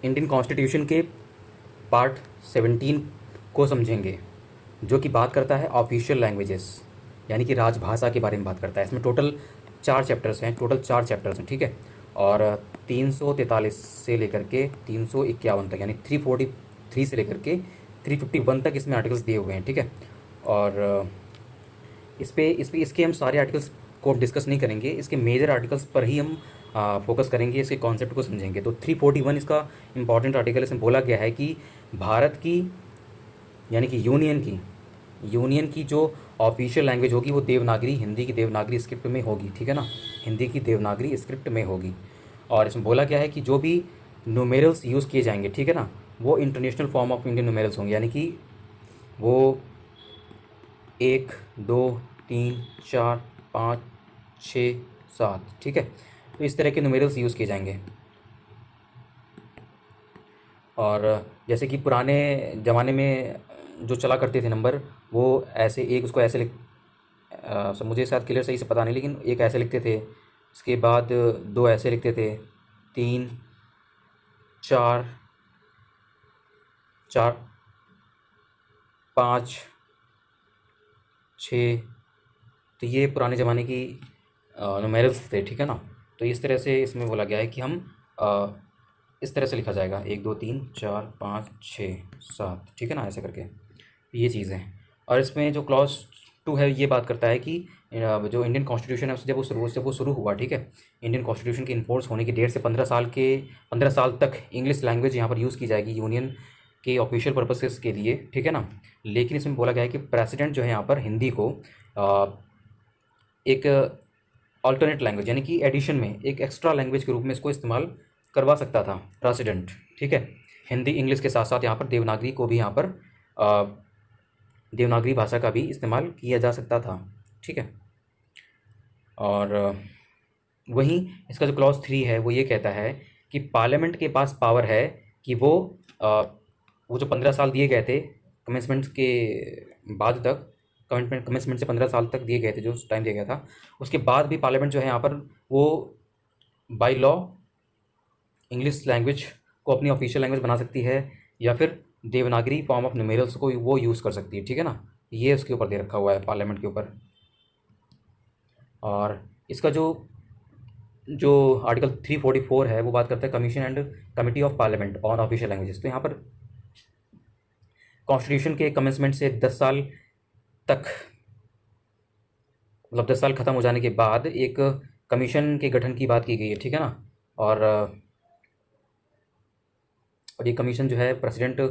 Indian constitution के part 17 को समझेंगे, जो कि बात करता है ऑफिशियल लैंग्वेजेस यानी कि राजभाषा के बारे में बात करता है। इसमें टोटल 4 चैप्टर्स हैं, ठीक है। और 343 से लेकर के 351 तक यानी 343 से लेकर के 351 तक इसमें आर्टिकल्स दिए हुए हैं, ठीक है। और इस पे इसके हम सारे आर्टिकल्स को हम डिस्कस नहीं करेंगे, इसके मेजर आर्टिकल्स पर ही हम फोकस करेंगे, इसके कॉन्सेप्ट को समझेंगे। तो 341 इसका इंपॉर्टेंट आर्टिकल, इसमें बोला गया है कि भारत की यानी कि यूनियन की जो ऑफिशियल लैंग्वेज होगी वो देवनागरी, हिंदी की देवनागरी स्क्रिप्ट में होगी, ठीक है ना। हिंदी की देवनागरी स्क्रिप्ट में होगी। और इसमें बोला गया है कि जो भी न्यूमेरल्स यूज़ किए जाएंगे, ठीक है ना, वो international form of Indian numerals होंगे, यानी कि वो 1 2 3 4 5 6 7, ठीक है। तो इस तरह के न्यूमेरल्स यूज़ किए जाएंगे। और जैसे कि पुराने ज़माने में जो चला करते थे नंबर, वो ऐसे एक उसको ऐसे सब मुझे शायद क्लियर सही से पता नहीं, लेकिन एक ऐसे लिखते थे, इसके बाद दो ऐसे लिखते थे, 3 4 4 5 6। तो ये पुराने ज़माने की न्यूमेरल्स थे, ठीक है ना। तो इस तरह से इसमें बोला गया है कि हम इस तरह से लिखा जाएगा 1 2 3 4 5 6 7, ठीक है ना, ऐसे करके ये चीज़ है। और इसमें जो क्लॉज 2 है ये बात करता है कि जो इंडियन कॉन्स्टिट्यूशन है जब वो शुरू हुआ, ठीक है, इंडियन कॉन्स्टिट्यूशन के इन्फोर्स होने की डेट से 15 साल तक इंग्लिश लैंग्वेज यहाँ पर यूज़ की जाएगी यूनियन के ऑफिशियल पर्पसेस के लिए, ठीक है ना। लेकिन इसमें बोला गया है कि प्रेसिडेंट जो है यहाँ पर हिंदी को एक अल्टरनेट लैंग्वेज यानी कि एडिशन में एक एक्स्ट्रा लैंग्वेज के रूप में इसको इस्तेमाल करवा सकता था प्रेसिडेंट, ठीक है। हिंदी इंग्लिश के साथ साथ यहाँ पर देवनागरी को भी यहाँ पर देवनागरी भाषा का भी इस्तेमाल किया जा सकता था, ठीक है। और वहीं इसका जो क्लॉज 3 है वो ये कहता है कि पार्लियामेंट के पास पावर है कि वो जो 15 साल दिए गए थे कमेंसमेंट के बाद तक, कमेंसमेंट से 15 साल तक दिए गए थे, जो टाइम दिया गया था, उसके बाद भी पार्लियामेंट जो है यहाँ पर वो बाय लॉ इंग्लिश लैंग्वेज को अपनी ऑफिशियल लैंग्वेज बना सकती है, या फिर देवनागरी फॉर्म ऑफ न्यूमेरल्स को वो यूज़ कर सकती है, ठीक है ना। ये उसके ऊपर दे रखा हुआ है पार्लियामेंट के ऊपर। और इसका जो जो आर्टिकल 344 है वो बात करता है commission and committee of parliament on official languages. तो यहाँ पर कॉन्स्टिट्यूशन के कमेंसमेंट से 10 साल तक, मतलब 10 साल ख़त्म हो जाने के बाद एक कमीशन के गठन की बात की गई है, ठीक है ना। और ये कमीशन जो है प्रेसिडेंट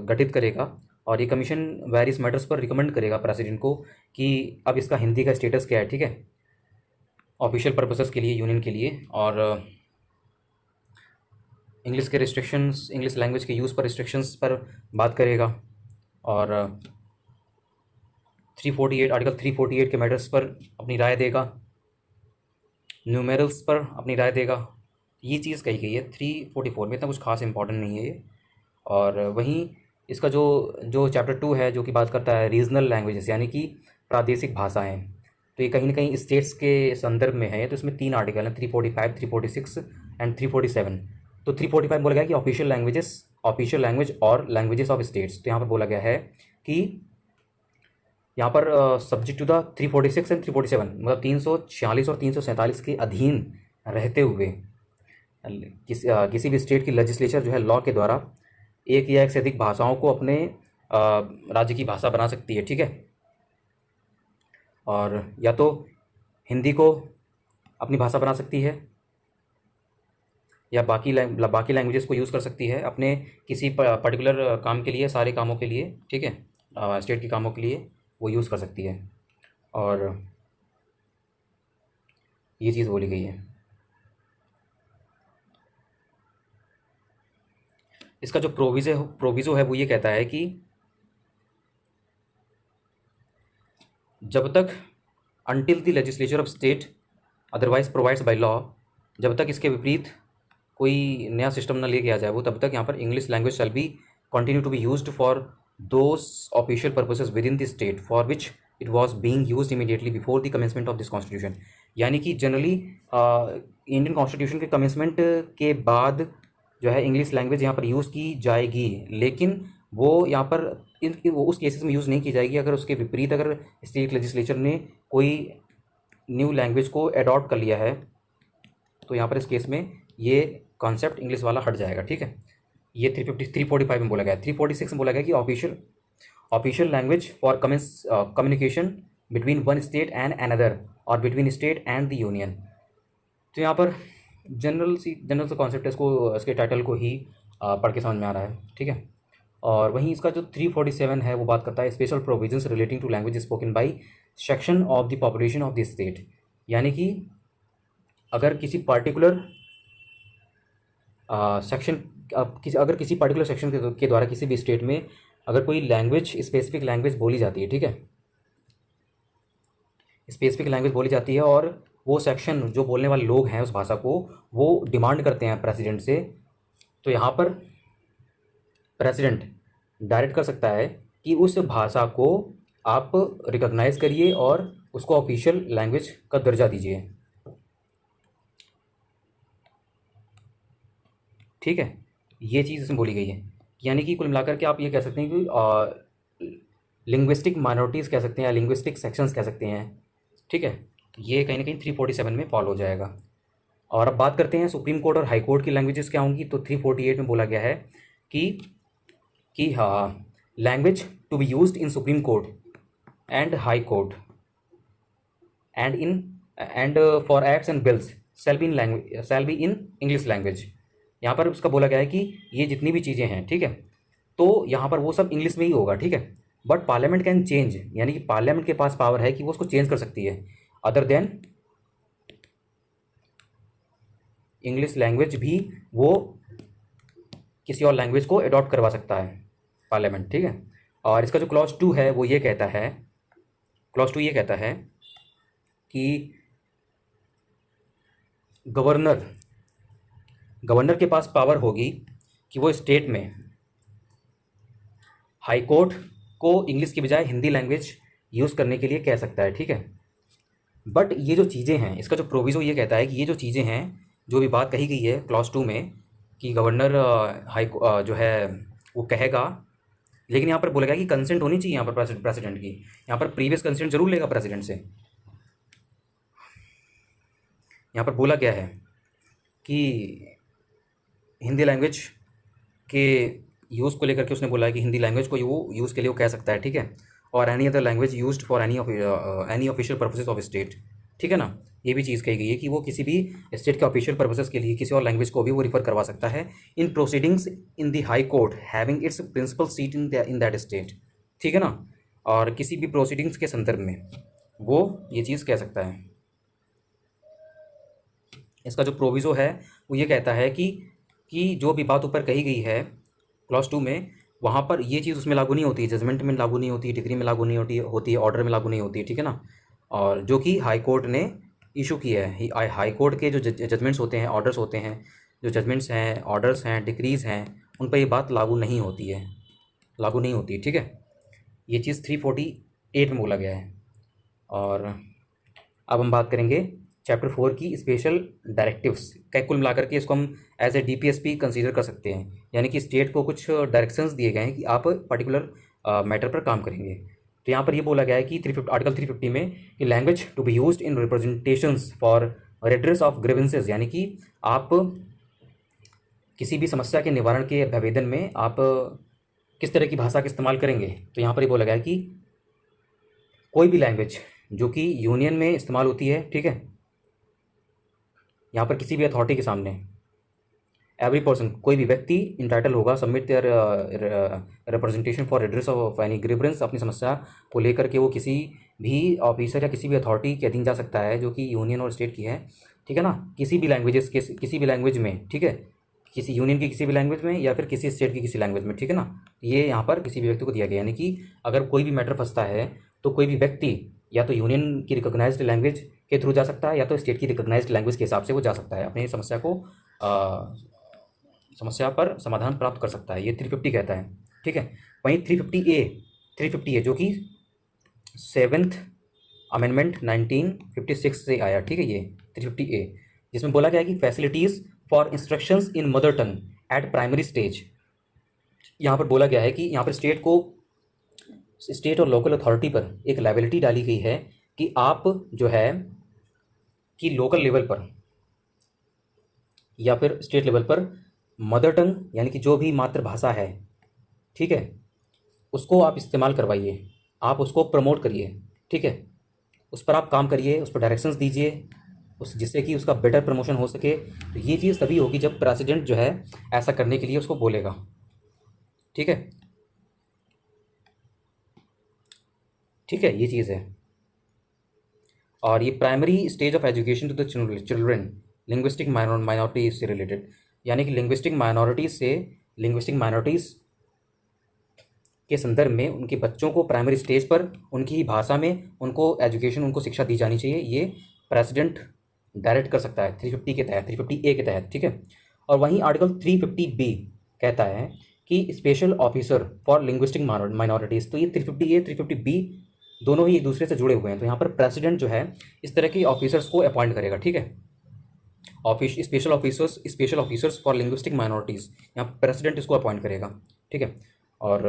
गठित करेगा, और ये कमीशन वेरियस मैटर्स पर रिकमेंड करेगा प्रेसिडेंट को कि अब इसका हिंदी का स्टेटस क्या है, ठीक है, ऑफिशियल पर्पसेस के लिए यूनियन के लिए। और इंग्लिश के रिस्ट्रिक्शंस, इंग्लिश लैंग्वेज के यूज़ पर रिस्ट्रिक्शंस पर बात करेगा। और 348 आर्टिकल 348 के मैटर्स पर अपनी राय देगा, न्यूमेरल्स पर अपनी राय देगा। ये चीज़ कही गई है 344 में, इतना कुछ खास इंपॉर्टेंट नहीं है ये। और वहीं इसका जो जो चैप्टर 2 है जो कि बात करता है रीजनल लैंग्वेजेस यानी कि प्रादेशिक भाषाएं, तो ये कहीं ना कहीं स्टेट्स के संदर्भ में है। तो इसमें 3 आर्टिकल हैं, 345, 346 एंड 347। तो 345 बोला गया कि ऑफिशियल लैंग्वेज और लैंग्वेजेस ऑफ स्टेट्स। तो यहाँ पर बोला गया है कि यहाँ पर सब्जेक्ट टू द 346 एंड 347, मतलब 346 और 347 के अधीन रहते हुए किसी भी स्टेट की लेजिस्लेचर जो है लॉ के द्वारा एक या एक से अधिक भाषाओं को अपने राज्य की भाषा बना सकती है, ठीक है। और या तो हिंदी को अपनी भाषा बना सकती है, या बाकी लैंग्वेजेस को यूज़ कर सकती है अपने किसी पर्टिकुलर काम के लिए, सारे कामों के लिए, ठीक है, स्टेट के कामों के लिए वो यूज़ कर सकती है। और ये चीज़ बोली गई है। इसका जो प्रोविज़ो है वो ये कहता है कि जब तक until the legislature of state otherwise provides by law, जब तक इसके विपरीत कोई नया सिस्टम न लेके आ जाए वो, तब तक यहाँ पर English language shall be continue to be used for those official purposes within the state for which it was being used immediately before the commencement of this constitution. यानी कि जनरली इंडियन कॉन्स्टिट्यूशन के commencement के बाद जो है English language यहाँ पर use की जाएगी, लेकिन वो यहाँ पर वो उस केसेस में यूज़ नहीं की जाएगी अगर उसके विपरीत अगर स्टेट लेजिस्लेचर ने कोई न्यू लैंग्वेज को अडॉप्ट कर लिया है, तो यहाँ पर इस केस में ये कॉन्सेप्ट इंग्लिश वाला हट जाएगा। ठीक है, ये 345 में बोला गया है। 346 में बोला गया कि official language for communication between one state and another और between state and the union. तो यहाँ पर जनरल सा कॉन्सेप्ट है, इसको इसके टाइटल को ही पढ़ के समझ में आ रहा है। ठीक है, और वहीं इसका जो 347 है वो बात करता है special provisions relating to language spoken by section of the population of the state. यानी कि अगर किसी पार्टिकुलर किसी पार्टिकुलर सेक्शन के द्वारा किसी भी स्टेट में अगर कोई लैंग्वेज स्पेसिफिक लैंग्वेज बोली जाती है, ठीक है, स्पेसिफिक लैंग्वेज बोली जाती है और वो सेक्शन जो बोलने वाले लोग हैं उस भाषा को वो डिमांड करते हैं प्रेसिडेंट से, तो यहाँ पर प्रेसिडेंट डायरेक्ट कर सकता है कि उस भाषा को आप रिकॉग्नाइज करिए और उसको ऑफिशियल लैंग्वेज का दर्जा दीजिए। ठीक है, ये चीज़ इसमें बोली गई है। यानी कि कुल मिलाकर के आप ये कह सकते हैं कि लिंग्विस्टिक माइनॉरिटीज़ कह सकते हैं या लिंग्विस्टिक सेक्शंस कह सकते हैं। ठीक है, ये कहीं ना कहीं 347 में फॉलो हो जाएगा। और अब बात करते हैं सुप्रीम कोर्ट और हाई कोर्ट की लैंग्वेजेस क्या होंगी। तो 348 में बोला गया है कि हाँ, language to be used in supreme court and high court and for acts and bills shall be in English language. यहाँ पर उसका बोला गया है कि ये जितनी भी चीज़ें हैं, ठीक है, तो यहाँ पर वो सब इंग्लिश में ही होगा। ठीक है, बट पार्लियामेंट कैन चेंज, यानी कि पार्लियामेंट के पास पावर है कि वो उसको चेंज कर सकती है अदर देन इंग्लिश लैंग्वेज, भी वो किसी और लैंग्वेज को अडॉप्ट करवा सकता है पार्लियामेंट। ठीक है, और इसका जो क्लॉज 2 है वो ये कहता है, क्लॉज 2 ये कहता है कि गवर्नर के पास पावर होगी कि वो स्टेट में हाई कोर्ट को इंग्लिश की बजाय हिंदी लैंग्वेज यूज़ करने के लिए कह सकता है। ठीक है, बट ये जो चीज़ें हैं, इसका जो प्रोविज़ो ये कहता है कि ये जो चीज़ें हैं, जो भी बात कही गई है क्लॉज 2 में कि गवर्नर जो है वो कहेगा, लेकिन यहाँ पर बोला गया कि कंसेंट होनी चाहिए यहाँ पर प्रेसिडेंट की। यहाँ पर प्रीवियस कंसेंट जरूर लेगा प्रेसिडेंट से। यहाँ पर बोला गया है कि हिंदी लैंग्वेज के यूज़ को लेकर के उसने बोला है कि हिंदी लैंग्वेज को वो यूज़ के लिए वो कह सकता है। ठीक है, और any other language used for any official purposes of state. ठीक है ना, ये भी चीज़ कही गई है कि वो किसी भी स्टेट के ऑफिशियल पर्पसेस के लिए किसी और लैंग्वेज को भी वो रिफ़र करवा सकता है in proceedings in the high court having its principal seat in that state. ठीक है ना, और किसी भी प्रोसीडिंग्स के संदर्भ में वो ये चीज़ कह सकता है। इसका जो प्रोविज़ो है वो ये कहता है कि जो भी बात ऊपर कही गई है क्लॉज 2 में, वहाँ पर ये चीज़ उसमें लागू नहीं होती है, जजमेंट में लागू नहीं होती है, डिग्री में लागू नहीं होती है, ऑर्डर में लागू नहीं होती है। ठीक है ना, और जो कि हाई कोर्ट ने इशू किया है, हाई कोर्ट के जो जजमेंट्स होते हैं, ऑर्डर्स होते हैं, जो जजमेंट्स हैं, ऑर्डर्स हैं, डिक्रीज़ हैं, उन पर ये बात लागू नहीं होती है, लागू नहीं होती। ठीक है, ये चीज़ 348 में बोला गया है। और अब हम बात करेंगे चैप्टर 4 की स्पेशल डायरेक्टिव्स का। कुल मिलाकर के इसको हम एज ए DPSP कंसीडर कर सकते हैं, यानी कि स्टेट को कुछ डायरेक्शंस दिए गए हैं कि आप पर्टिकुलर मैटर पर काम करेंगे। तो यहाँ पर ये बोला गया है कि आर्टिकल 350 में कि language to be used in representations for redress of grievances, यानी कि आप किसी भी समस्या के निवारण के आवेदन में आप किस तरह की भाषा का इस्तेमाल करेंगे। तो यहाँ पर ये बोला गया है कि कोई भी लैंग्वेज जो कि यूनियन में इस्तेमाल होती है, ठीक है, यहाँ पर किसी भी अथॉरिटी के सामने एवरी पर्सन, कोई भी व्यक्ति इंटाइटल होगा submit their representation for redress of any grievance, अपनी समस्या को लेकर के वो किसी भी ऑफिसर या किसी भी अथॉरिटी के अधीन जा सकता है जो कि यूनियन और स्टेट की है। ठीक है ना, किसी भी लैंग्वेज में, ठीक है, किसी यूनियन की किसी भी लैंग्वेज में या फिर किसी स्टेट की किसी लैंग्वेज में। ठीक है ना, ये यहाँ पर किसी भी व्यक्ति को दिया गया, यानी कि अगर कोई भी मैटर फंसता है तो कोई भी व्यक्ति या तो यूनियन की रिकॉग्नाइज्ड लैंग्वेज के थ्रू जा सकता है या तो स्टेट की रिकॉग्नाइज्ड लैंग्वेज के हिसाब से वो जा सकता है, अपनी समस्या पर समाधान प्राप्त कर सकता है। ये 350 कहता है। ठीक है, वहीं 350 ए जो कि 7th अमेंडमेंट 1956 से आया। ठीक है, ये 350 ए जिसमें बोला गया है कि facilities for instructions in mother tongue eight primary stage. यहाँ पर बोला गया है कि यहाँ पर स्टेट और लोकल अथॉरिटी पर एक लायबिलिटी डाली गई है कि आप जो है कि लोकल लेवल पर या फिर स्टेट लेवल पर मदर टंग यानी कि जो भी मातृभाषा है, ठीक है, उसको आप इस्तेमाल करवाइए, आप उसको प्रमोट करिए, ठीक है, उस पर आप काम करिए, उस पर डायरेक्शंस दीजिए, उस जिससे कि उसका बेटर प्रमोशन हो सके। तो ये चीज़ तभी होगी जब प्रेसिडेंट जो है ऐसा करने के लिए उसको बोलेगा, ठीक है, ठीक है, ये चीज़ है। और ये primary stage of education to the children linguistic minorities से रिलेटेड, यानी कि लिंग्विस्टिक माइनॉरिटीज़ के संदर्भ में उनके बच्चों को प्राइमरी स्टेज पर उनकी ही भाषा में उनको एजुकेशन, उनको शिक्षा दी जानी चाहिए। ये प्रेसिडेंट डायरेक्ट कर सकता है 350 के तहत, 350A के तहत, ठीक है। और वहीं आर्टिकल 350B कहता है कि special officer for linguistic minorities. तो ये 350A 350B दोनों ही एक दूसरे से जुड़े हुए हैं। तो यहाँ पर प्रेसिडेंट जो है इस तरह के ऑफिसर्स को अपॉइंट करेगा, ठीक है, special officers for linguistic minorities, यहाँ प्रेसिडेंट इसको अपॉइंट करेगा, ठीक है। और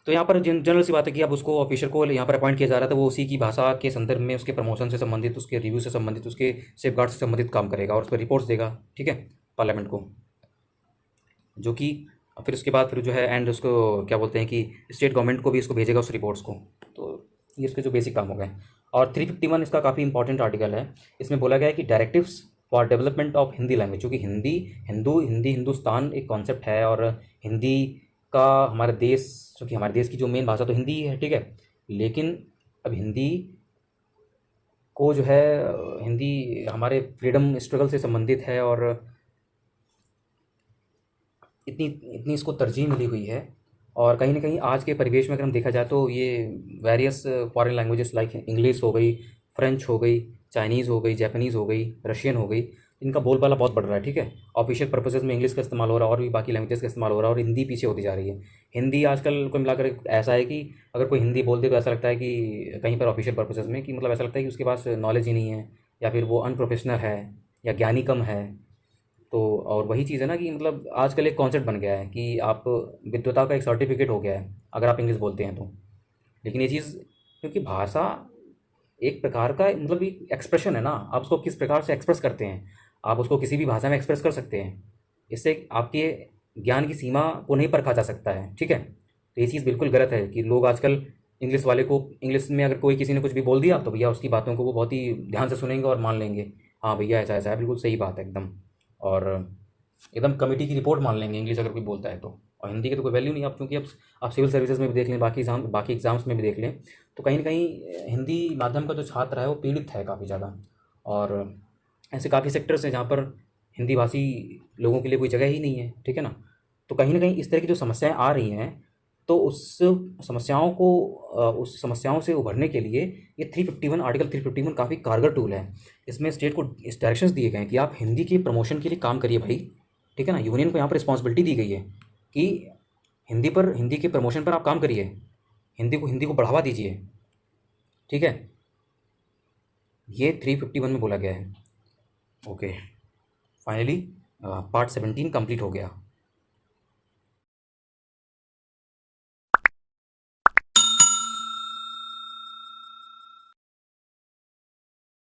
तो यहाँ पर जनरल सी बात है कि अब उसको ऑफिसर को यहाँ पर अपॉइंट किया जा रहा था, वो उसी की भाषा के संदर्भ में उसके प्रमोशन से संबंधित, उसके रिव्यू से संबंधित, उसके सेफगार्ड से संबंधित काम करेगा और उस पर रिपोर्ट्स देगा, ठीक है, पार्लियामेंट को, जो कि फिर उसके बाद फिर जो है एंड उसको क्या बोलते हैं कि स्टेट गवर्नमेंट को भी इसको भेजेगा उस रिपोर्ट्स को। तो ये इसके जो बेसिक काम हो गए। और 351 इसका काफ़ी इंपॉर्टेंट आर्टिकल है। इसमें बोला गया है कि directives for development of Hindi language, चूँकि हिंदुस्तान एक कॉन्सेप्ट है और हिंदी का हमारे देश, चूँकि हमारे देश की जो मेन भाषा तो हिंदी ही है, ठीक है, लेकिन अब हिंदी को जो है हिंदी हमारे फ्रीडम स्ट्रगल से संबंधित है और इतनी इतनी इसको तरजीह मिली हुई है। और कहीं ना कहीं आज के परिवेश में अगर हम देखा जाए तो ये various foreign languages like English हो गई, फ्रेंच हो गई, चाइनीज़ हो गई, जापानीज़ हो गई, रशियन हो गई, इनका बोलबाला बहुत बढ़ रहा है, ठीक है। ऑफिशियल पर्पसेस में इंग्लिश का इस्तेमाल हो रहा है और भी बाकी लैंग्वेजेस का इस्तेमाल हो रहा है और हिंदी पीछे होती जा रही है। हिंदी आजकल को मिलाकर ऐसा है कि अगर कोई हिंदी बोल दे तो ऐसा लगता है कि कहीं पर ऑफिशियल पर्पसेस में कि मतलब ऐसा लगता है कि उसके पास नॉलेज ही नहीं है या फिर वो अनप्रोफेशनल है या ज्ञानी कम है। तो और वही चीज़ है ना कि मतलब आजकल एक कॉन्सेप्ट बन गया है कि आप विद्वता का एक सर्टिफिकेट हो गया है अगर आप इंग्लिश बोलते हैं तो। लेकिन ये चीज़, क्योंकि भाषा एक प्रकार का मतलब एक एक्सप्रेशन है ना, आप उसको किस प्रकार से एक्सप्रेस करते हैं, आप उसको किसी भी भाषा में एक्सप्रेस कर सकते हैं। इससे आपके ज्ञान की सीमा को नहीं परखा जा सकता है, ठीक है। तो ये चीज़ बिल्कुल गलत है कि लोग आजकल इंग्लिश वाले को, इंग्लिश में अगर कोई किसी ने कुछ भी बोल दिया तो भैया उसकी बातों को वो बहुत ही ध्यान से सुनेंगे और मान लेंगे, हाँ भैया ऐसा ऐसा है, बिल्कुल सही बात है एकदम। और एकदम कमेटी की रिपोर्ट मान लेंगे इंग्लिश अगर कोई बोलता है तो। और हिंदी की तो कोई वैल्यू नहीं। आप क्योंकि अब आप सिविल सर्विसेज में भी देख लें, बाकी एग्ज़ाम्स में भी देख लें, तो कहीं ना कहीं हिंदी माध्यम का जो छात्र है वो पीड़ित है काफ़ी ज़्यादा। और ऐसे काफ़ी सेक्टर्स हैं जहाँ पर हिंदी भाषी लोगों के लिए कोई जगह ही नहीं है, ठीक है ना। तो कहीं ना कहीं इस तरह की जो समस्याएं आ रही हैं, तो उस समस्याओं से उभरने के लिए ये 351 आर्टिकल 351 काफ़ी कारगर टूल है। इसमें स्टेट को इस डायरेक्शंस दिए गए हैं कि आप हिंदी के प्रमोशन के लिए काम करिए भाई, ठीक है ना। यूनियन को यहाँ पर रिस्पॉन्सिबिलिटी दी गई है कि हिंदी के प्रमोशन पर आप काम करिए, हिंदी को बढ़ावा दीजिए, ठीक है। ये 351 में बोला गया है। ओके, फाइनली पार्ट 17 कंप्लीट हो गया।